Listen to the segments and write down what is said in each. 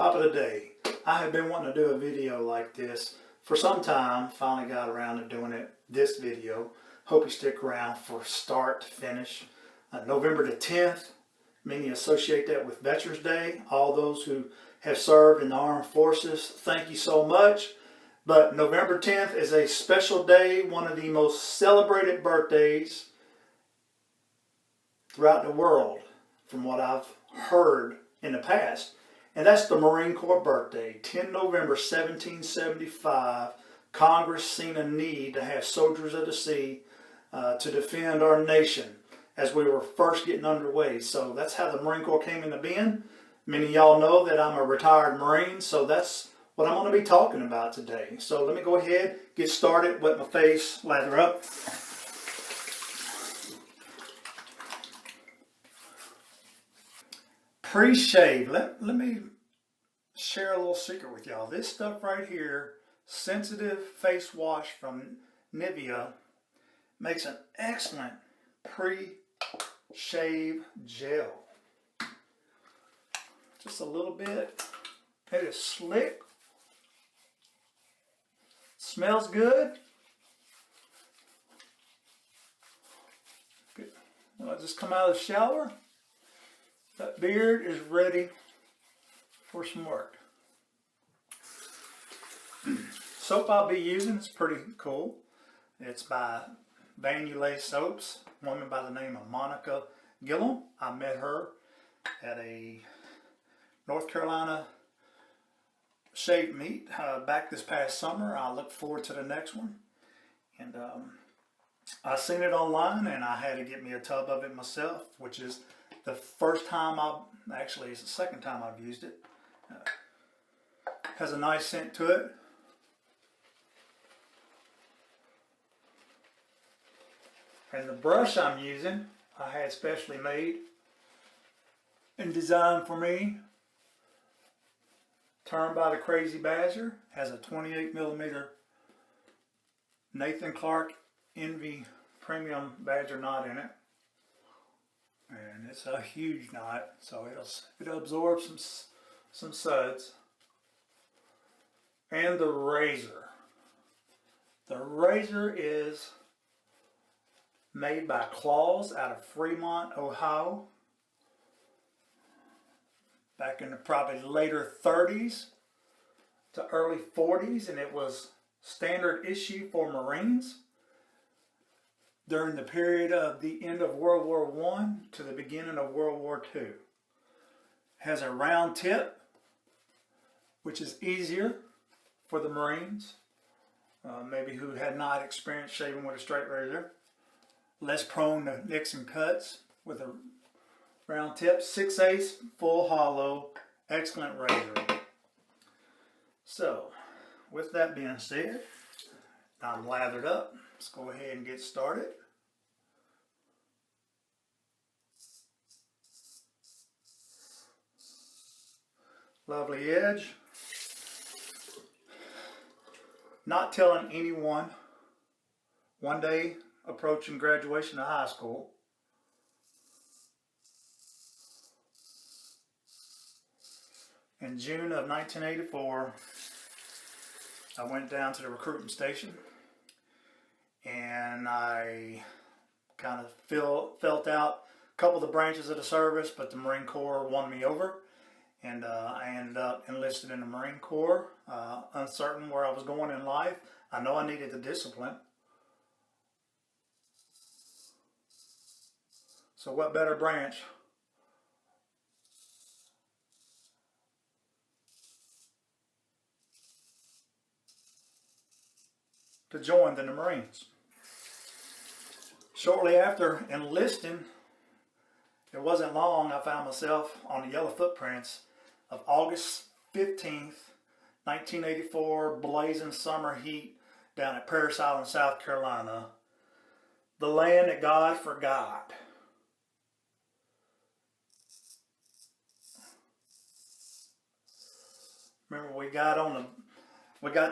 Top of the day. I have been wanting to do a video like this for some time. Finally got around to doing it this video. Hope you stick around for start to finish. November the 10th, many associate that with Veterans Day. All those who have served in the armed forces, thank you so much. But November 10th is a special day, one of the most celebrated birthdays throughout the world, from what I've heard in the past. And that's the Marine Corps birthday. 10 November 1775, Congress seen a need to have soldiers of the sea to defend our nation as we were first getting underway. So that's how the Marine Corps came into being. Many of y'all know that I'm a retired Marine, so that's what I'm going to be talking about today. So let me go ahead, get started, wet my face, lather up. Pre-shave. Let me share a little secret with y'all. This stuff right here, Sensitive Face Wash from Nivea, makes an excellent pre-shave gel. Just a little bit. It is slick. Smells good. When I just come out of the shower, that beard is ready for some work. Soap I'll be using is pretty cool. It's by Vanulay Soaps, a woman by the name of Monica Gillum. I met her at a North Carolina shave meet back this past summer. I look forward to the next one. And I seen it online and I had to get me a tub of it myself, which is the first time actually it's the second time I've used it. Has a nice scent to it. And the brush I'm using, I had specially made and designed for me. Turned by the Crazy Badger. Has a 28mm Nathan Clark Envy Premium Badger knot in it. And it's a huge knot, so it'll absorb some suds. And the razor. The razor is made by Claws out of Fremont, Ohio. Back in the probably later 30s to early 40s, and it was standard issue for Marines during the period of the end of World War I to the beginning of World War II. Has a round tip, which is easier for the Marines, maybe who had not experienced shaving with a straight razor. Less prone to nicks and cuts with a round tip. 6/8 full hollow, excellent razor. So, with that being said, I'm lathered up. Let's go ahead and get started. Lovely edge. Not telling anyone. One day approaching graduation of high school. In June of 1984, I went down to the recruiting station and I kind of felt out a couple of the branches of the service, but the Marine Corps won me over, and I ended up enlisted in the Marine Corps, uncertain where I was going in life. I know I needed the discipline. So what better branch to join than the Marines? Shortly after enlisting, it wasn't long, I found myself on the yellow footprints of August 15th, 1984, blazing summer heat down at Parris Island, South Carolina, the land that God forgot. Remember, we got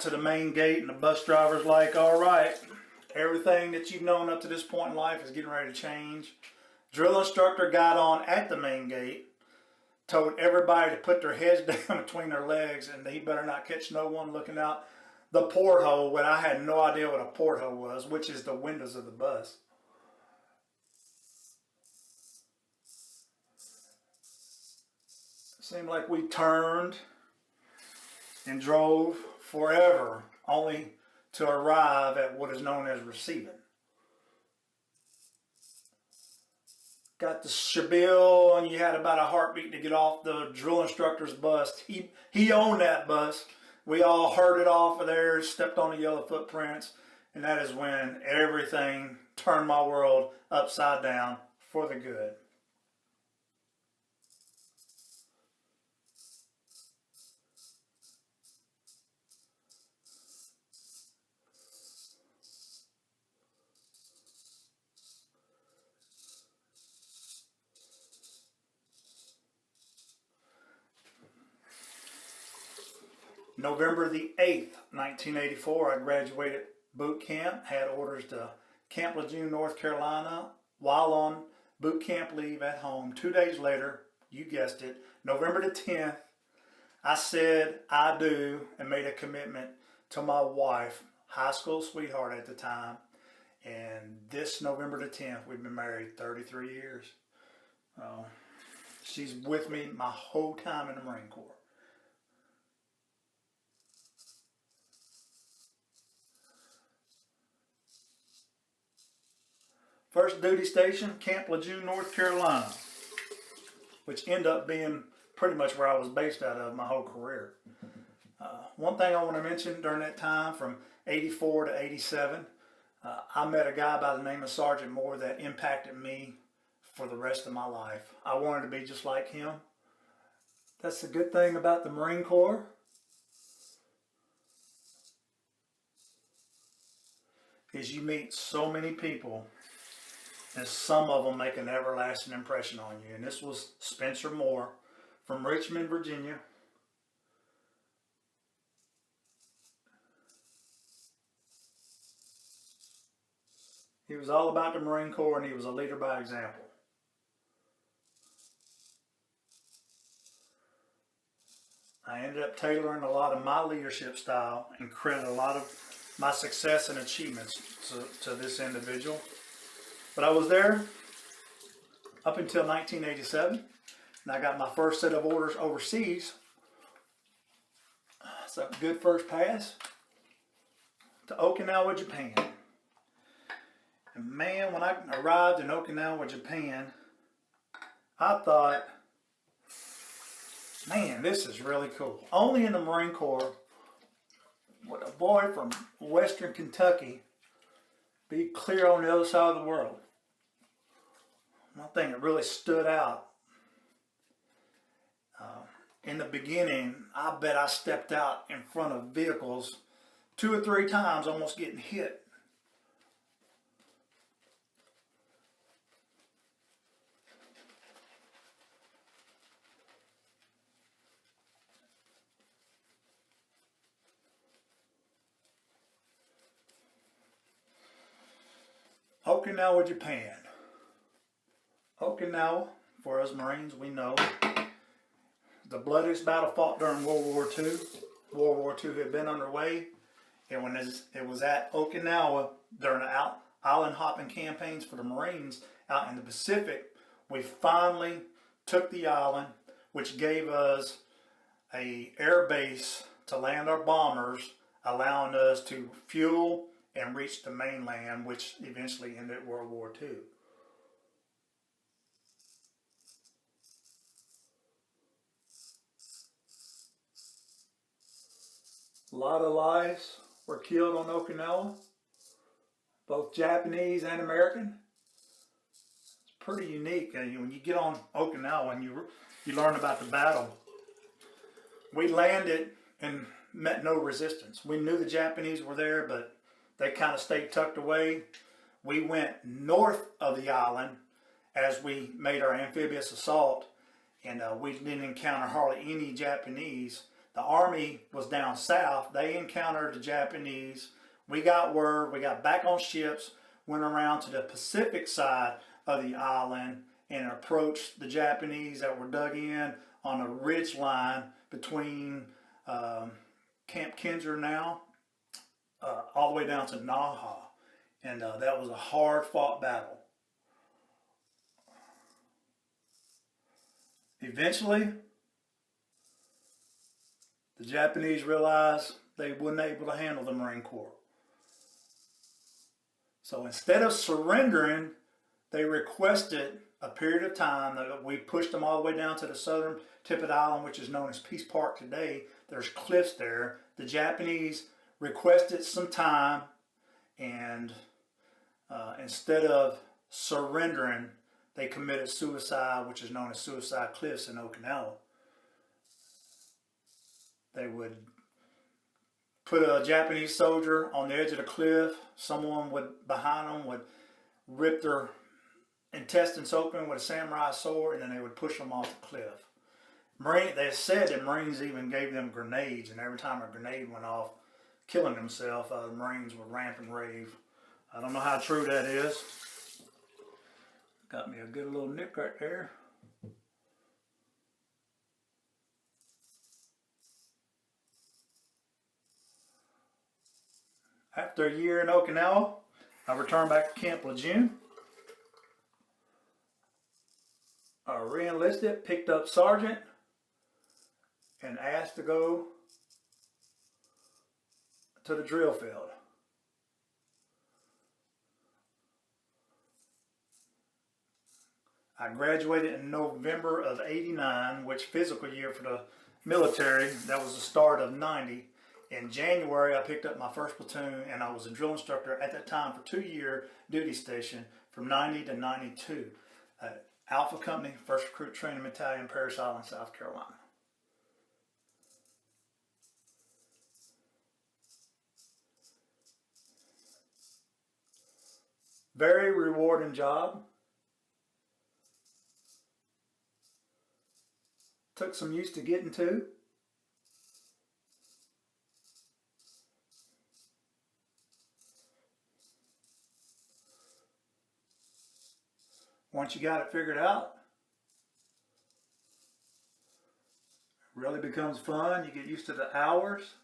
to the main gate and the bus driver's like, all right, everything that you've known up to this point in life is getting ready to change. Drill instructor got on at the main gate, told everybody to put their heads down between their legs, and he better not catch no one looking out the porthole when I had no idea what a porthole was, which is the windows of the bus. It seemed like we turned and drove forever, only to arrive at what is known as receiving. Got the Shabil, and you had about a heartbeat to get off the drill instructor's bus. He owned that bus. We all herded off of there, stepped on the yellow footprints, and that is when everything turned my world upside down for the good. November the 8th, 1984, I graduated boot camp, had orders to Camp Lejeune, North Carolina, while on boot camp leave at home. 2 days later, you guessed it, November the 10th, I said I do and made a commitment to my wife, high school sweetheart at the time, and this November the 10th, we've been married 33 years. She's with me my whole time in the Marine Corps. First duty station, Camp Lejeune, North Carolina, which ended up being pretty much where I was based out of my whole career. One thing I want to mention during that time, from 84 to 87, I met a guy by the name of Sergeant Moore that impacted me for the rest of my life. I wanted to be just like him. That's the good thing about the Marine Corps. Is you meet so many people, and some of them make an everlasting impression on you. And this was Spencer Moore from Richmond, Virginia. He was all about the Marine Corps, and he was a leader by example. I ended up tailoring a lot of my leadership style and credit a lot of my success and achievements to this individual. But I was there up until 1987, and I got my first set of orders overseas. It's a good first pass to Okinawa, Japan. And man, when I arrived in Okinawa, Japan, I thought, man, this is really cool. Only in the Marine Corps would a boy from Western Kentucky be clear on the other side of the world. One thing that really stood out, in the beginning, I bet I stepped out in front of vehicles 2 or 3 times, almost getting hit. Okinawa, Japan. Okinawa, for us Marines, we know, the bloodiest battle fought during World War II. World War II had been underway, and when it was at Okinawa during the island hopping campaigns for the Marines out in the Pacific, we finally took the island, which gave us an air base to land our bombers, allowing us to fuel and reach the mainland, which eventually ended World War II. A lot of lives were killed on Okinawa, both Japanese and American. It's pretty unique. When you get on Okinawa and you learn about the battle, we landed and met no resistance. We knew the Japanese were there, but they kind of stayed tucked away. We went north of the island as we made our amphibious assault, and we didn't encounter hardly any Japanese. The Army was down south. They encountered the Japanese. We got word. We got back on ships, went around to the Pacific side of the island, and approached the Japanese that were dug in on a ridge line between Camp Kinser now all the way down to Naha. And that was a hard-fought battle. Eventually, the Japanese realized they weren't able to handle the Marine Corps. So instead of surrendering, they requested a period of time. We pushed them all the way down to the southern tip of the island, which is known as Peace Park today. There's cliffs there. The Japanese requested some time, and instead of surrendering, they committed suicide, which is known as Suicide Cliffs in Okinawa. They would put a Japanese soldier on the edge of the cliff. Someone behind them would rip their intestines open with a samurai sword, and then they would push them off the cliff. They said that Marines even gave them grenades, and every time a grenade went off, killing themselves, the Marines would rant and rave. I don't know how true that is. Got me a good little nick right there. After a year in Okinawa, I returned back to Camp Lejeune. I re-enlisted, picked up sergeant, and asked to go to the drill field. I graduated in November of '89, which physical year for the military, that was the start of '90. In January, I picked up my first platoon, and I was a drill instructor at that time for 2-year duty station from '90 to '92 at Alpha Company, 1st Recruit Training Battalion, Parris Island, South Carolina. Very rewarding job. Took some used to getting to. Once you got it figured out, it really becomes fun. You get used to the hours,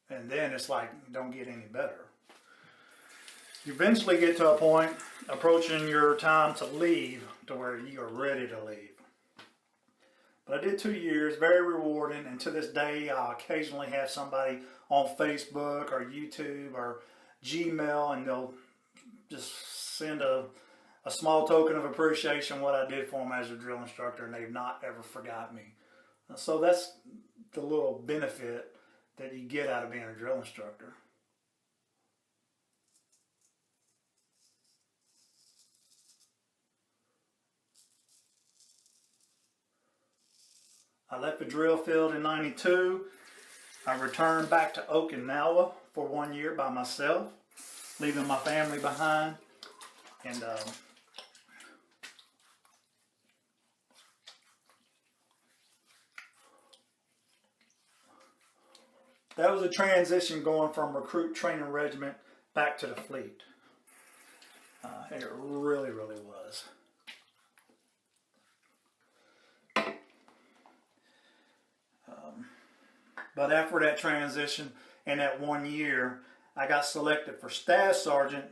and then it's like, don't get any better. You eventually get to a point approaching your time to leave to where you are ready to leave. But I did 2 years, very rewarding, and to this day I occasionally have somebody on Facebook or YouTube or Gmail, and they'll just send a small token of appreciation what I did for them as a drill instructor, and they've not ever forgot me. So that's the little benefit that you get out of being a drill instructor. I left the drill field in '92. I returned back to Okinawa for 1 year by myself, leaving my family behind. And that was a transition going from recruit training regiment back to the fleet. It really, really was. But after that transition and that 1 year, I got selected for Staff Sergeant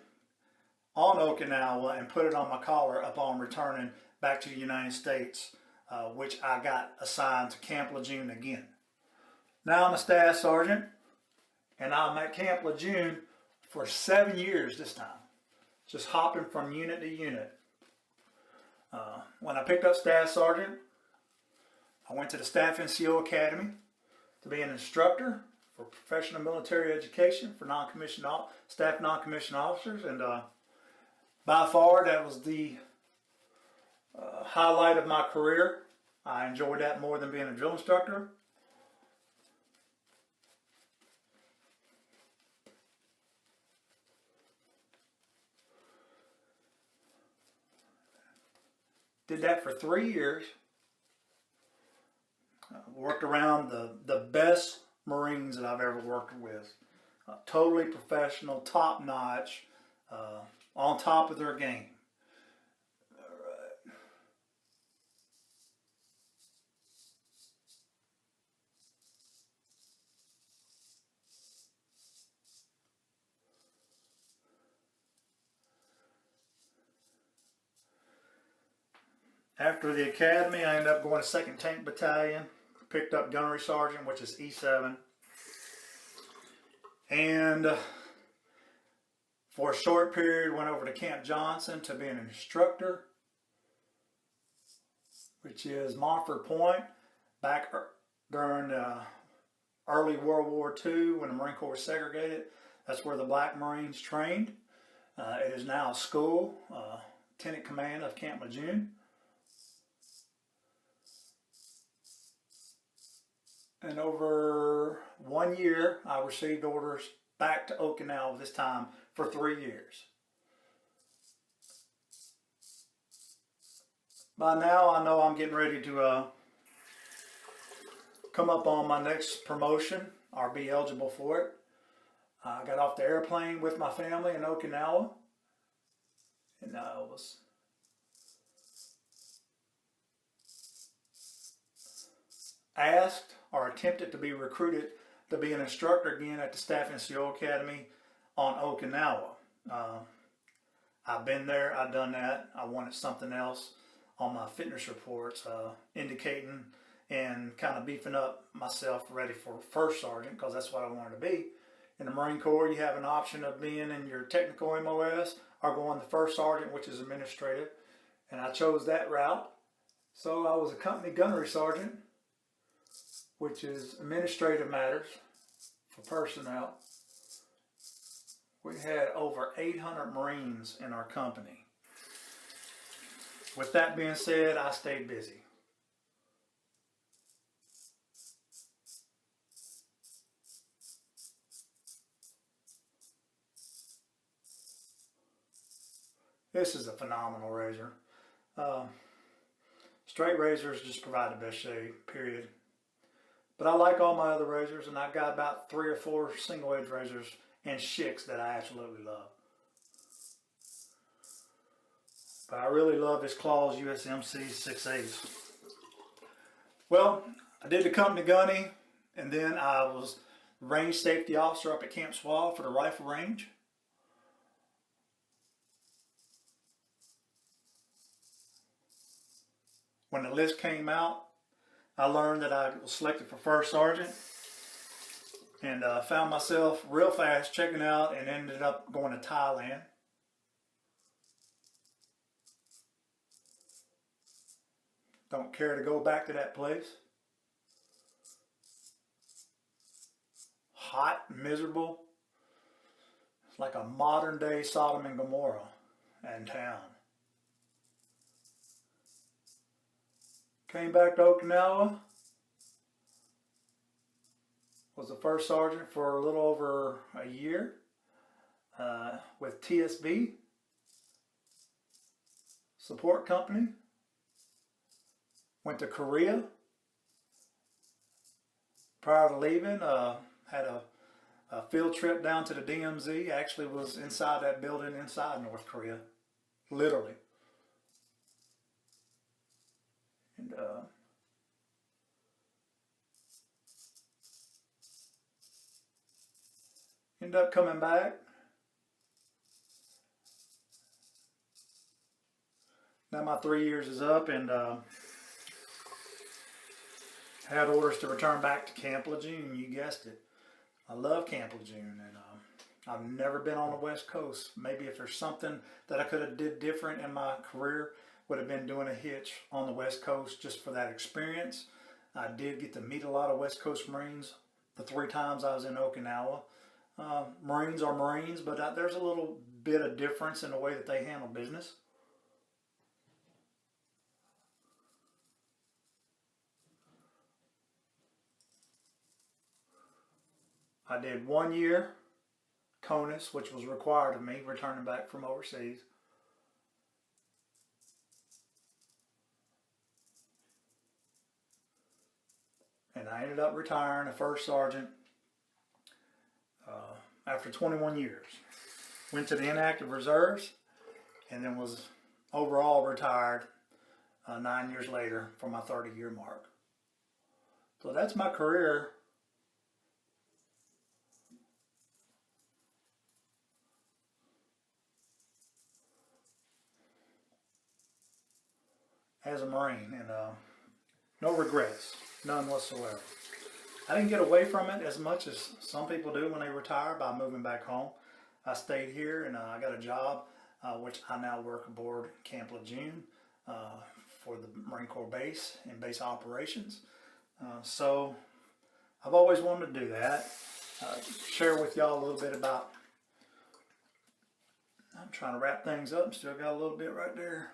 on Okinawa and put it on my collar upon returning back to the United States, which I got assigned to Camp Lejeune again. Now I'm a Staff Sergeant, and I'm at Camp Lejeune for 7 years this time, just hopping from unit to unit. When I picked up Staff Sergeant, I went to the Staff NCO Academy to be an instructor for professional military education for staff non-commissioned officers, and by far that was the highlight of my career. I enjoyed that more than being a drill instructor. Did that for 3 years. Worked around the best Marines that I've ever worked with. Totally professional, top notch, on top of their game. All right. After the academy, I ended up going to 2nd Tank Battalion, picked up Gunnery Sergeant, which is E7. And for a short period, went over to Camp Johnson to be an instructor, which is Montford Point, back during early World War II when the Marine Corps was segregated. That's where the Black Marines trained. It is now a school, Lieutenant Command of Camp Lejeune. And over 1 year, I received orders back to Okinawa, this time for 3 years. By now, I know I'm getting ready to come up on my next promotion or be eligible for it. I got off the airplane with my family in Okinawa, and I was asked or attempted to be recruited to be an instructor again at the Staff NCO Academy on Okinawa. I've been there, I've done that. I wanted something else on my fitness reports, indicating and kind of beefing up myself ready for First Sergeant, because that's what I wanted to be. In the Marine Corps, you have an option of being in your technical MOS or going to First Sergeant, which is administrative, and I chose that route. So I was a company gunnery sergeant, which is administrative matters for personnel. We had over 800 Marines in our company. With that being said, I stayed busy. This is a phenomenal razor. Straight razors just provide the best shave, period. But I like all my other razors, and I've got about 3 or 4 single edge razors and shicks that I absolutely love. But I really love this Claws USMC 6/8. Well, I did the company gunny, and then I was range safety officer up at Camp Swab for the rifle range. When the list came out, I learned that I was selected for First Sergeant, and found myself real fast checking out and ended up going to Thailand. Don't care to go back to that place. Hot, miserable. It's like a modern day Sodom and Gomorrah in town. Came back to Okinawa. Was the First Sergeant for a little over a year with TSB Support Company. Went to Korea. Prior to leaving, had a field trip down to the DMZ. Actually was inside that building inside North Korea. Literally. And ended up coming back. Now my 3 years is up, and had orders to return back to Camp Lejeune. You guessed it. I love Camp Lejeune, and I've never been on the West Coast. Maybe if there's something that I could have did different in my career, would have been doing a hitch on the West Coast just for that experience. I did get to meet a lot of West Coast Marines the 3 times I was in Okinawa. Marines are Marines, but there's a little bit of difference in the way that they handle business. I did 1 year CONUS, which was required of me returning back from overseas. And I ended up retiring a First Sergeant after 21 years. Went to the inactive reserves, and then was overall retired 9 years later for my 30-year mark. So that's my career. as a Marine, and no regrets, none whatsoever. I didn't get away from it as much as some people do when they retire by moving back home. I stayed here, and I got a job, which I now work aboard Camp Lejeune for the Marine Corps base and base operations. So I've always wanted to do that. Share with y'all a little bit about. I'm trying to wrap things up. Still got a little bit right there.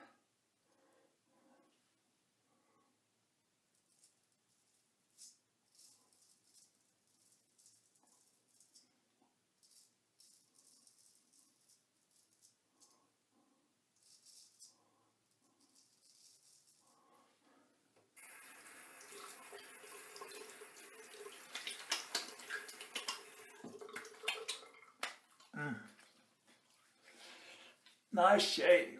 Nice shave.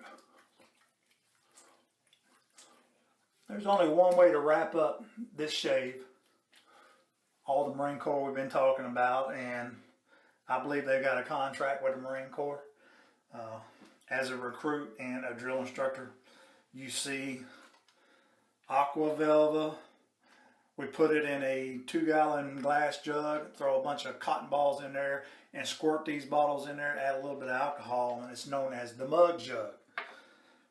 There's only one way to wrap up this shave. All the Marine Corps we've been talking about, and I believe they've got a contract with the Marine Corps. As a recruit and a drill instructor, you see aqua velva. We put it in a 2-gallon glass jug, throw a bunch of cotton balls in there, and squirt these bottles in there, add a little bit of alcohol, and it's known as the mud jug.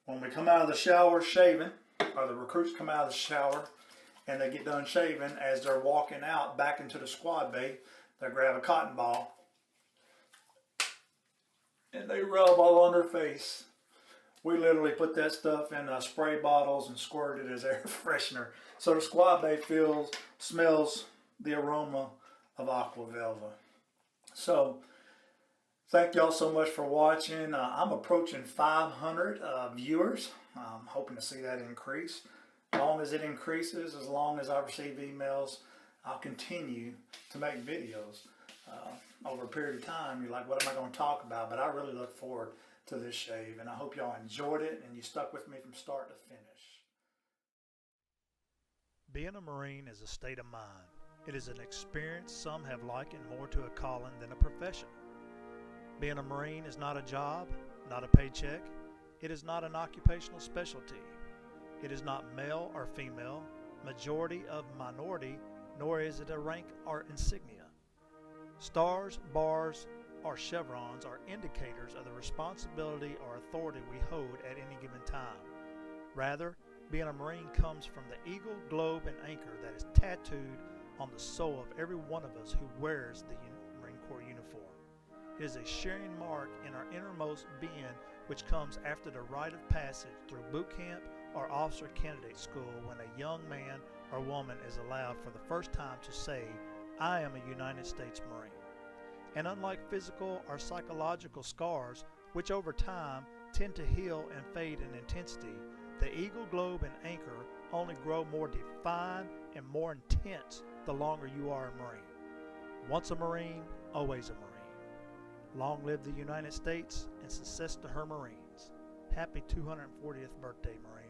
When we come out of the shower shaving, or the recruits come out of the shower, and they get done shaving, as they're walking out back into the squad bay, they grab a cotton ball, and they rub all on their face. We literally put that stuff in spray bottles and squirt it as air freshener. So the squad bay smells the aroma of aqua velva. So thank y'all so much for watching. I'm approaching 500 viewers. I'm hoping to see that increase. As long as it increases, as long as I receive emails, I'll continue to make videos. Over a period of time, you're like, what am I going to talk about? But I really look forward to this shave, and I hope y'all enjoyed it and you stuck with me from start to finish. Being a Marine is a state of mind. It is an experience some have likened more to a calling than a profession. Being a Marine is not a job, not a paycheck. It is not an occupational specialty. It is not male or female, majority of minority, nor is it a rank or insignia. Stars, bars, or chevrons are indicators of the responsibility or authority we hold at any given time. Rather, being a Marine comes from the eagle, globe, and anchor that is tattooed on the soul of every one of us who wears the Marine Corps uniform. It is a sharing mark in our innermost being, which comes after the rite of passage through boot camp or officer candidate school, when a young man or woman is allowed for the first time to say, I am a United States Marine. And unlike physical or psychological scars, which over time tend to heal and fade in intensity, the eagle, globe, and anchor only grow more defined and more intense the longer you are a Marine. Once a Marine, always a Marine. Long live the United States, and success to her Marines. Happy 240th birthday, Marine.